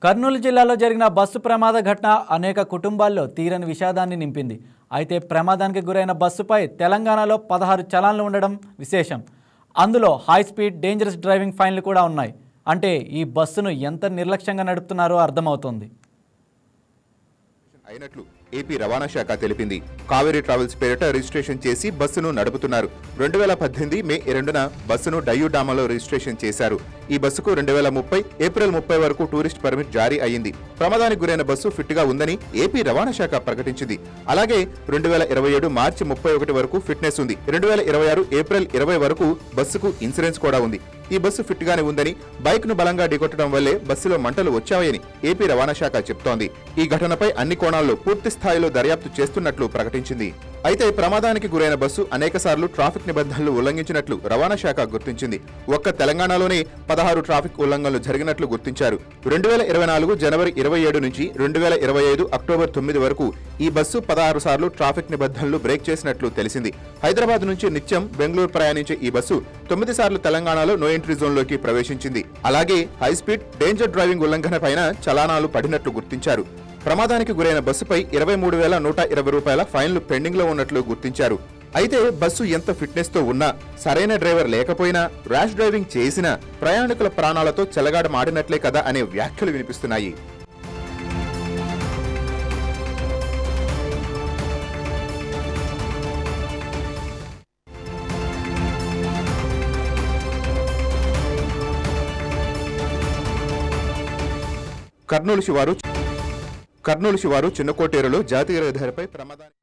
కర్నూలు జిల్లాలో జరిగిన బస్సు ప్రమాద ఘటన అనేక కుటుంబాల్లో తీరని విషాదాన్ని నింపింది. అయితే ప్రమాదానికి గురైన బస్సుపై తెలంగాణలో 16 చలాన్లు ఉండడం విశేషం. అందులో హై స్పీడ్ డేంజరస్ డ్రైవింగ్ ఫైన్లు కూడా ఉన్నాయి. అంటే ఈ బస్సును ఎంత నిర్లక్ష్యంగా నడుపుతున్నారో అర్థమవుతోంది. అయినట్లు ఏపీ రవాణా శాఖ తెలిపింది. కావేరీ ట్రావెల్స్ పేరిట రిజిస్ట్రేషన్ చేసి బస్సును నడుపుతున్నారు. 2018 మే 2న బస్సును డయ్యూడామాలో రిజిస్ట్రేషన్ చేశారు. ఈ బస్సుకు 2030 ఏప్రిల్ 30 వరకు టూరిస్ట్ పర్మిట్ జారీ అయింది. ప్రమాదానికి గురైన బస్సు ఫిట్ గా ఉందని ఏపీ రవాణా శాఖ ప్రకటించింది. అలాగే 2027 మార్చి 31 వరకు ఫిట్నెస్ ఉంది. 2026 ఏప్రిల్ 20 వరకు బస్సుకు ఇన్సూరెన్స్ కూడా ఉంది. ఈ బస్సు ఫిట్ గానే ఉందని, బైక్ ను బలంగా ఢీకొట్టడం వల్లే బస్సులో మంటలు వచ్చాయని ఏపీ రవాణా శాఖ చెప్తోంది. ఈ ఘటనపై అన్ని కోణాల్లో పూర్తి స్థాయిలో దర్యాప్తు చేస్తున్నట్లు ప్రకటించింది. అయితే ప్రమాదానికి గురైన బస్సు అనేకసార్లు ట్రాఫిక్ నిబంధనలు ఉల్లంఘించినట్లు రవాణా శాఖ గుర్తించింది. ఒక్క తెలంగాణలోనే 16 ట్రాఫిక్ ఉల్లంఘనలు జరిగినట్లు గుర్తించారు. 2024 జనవరి 27 నుంచి 2025 అక్టోబర్ 9 వరకు ఈ బస్సు 16 సార్లు ట్రాఫిక్ నిబంధనలు బ్రేక్ చేసినట్లు తెలిసింది. హైదరాబాద్ నుంచి నిత్యం బెంగళూరు ప్రయాణించే ఈ బస్సు 9 సార్లు తెలంగాణలో నో ఎంట్రీ జోన్ లోకి ప్రవేశించింది. అలాగే హై స్పీడ్ డేంజర్ డ్రైవింగ్ ఉల్లంఘన పైన చలానాలు పడినట్లు గుర్తించారు. ప్రమాదానికి గురైన బస్సుపై 23,120 రూపాయల ఫైన్లు పెండింగ్ లో ఉన్నట్లు గుర్తించారు. అయితే బస్సు ఎంత ఫిట్నెస్ తో ఉన్నా, సరైన డ్రైవర్ లేకపోయినా, ర్యాష్ డ్రైవింగ్ చేసినా ప్రయాణికుల ప్రాణాలతో చెలగాటమాడినట్లే కదా అనే వ్యాఖ్యలు వినిపిస్తున్నాయి. కర్నూలు శివారు చిన్నకోటేరులో జాతీయ రహదారిపై ప్రమాదాన్ని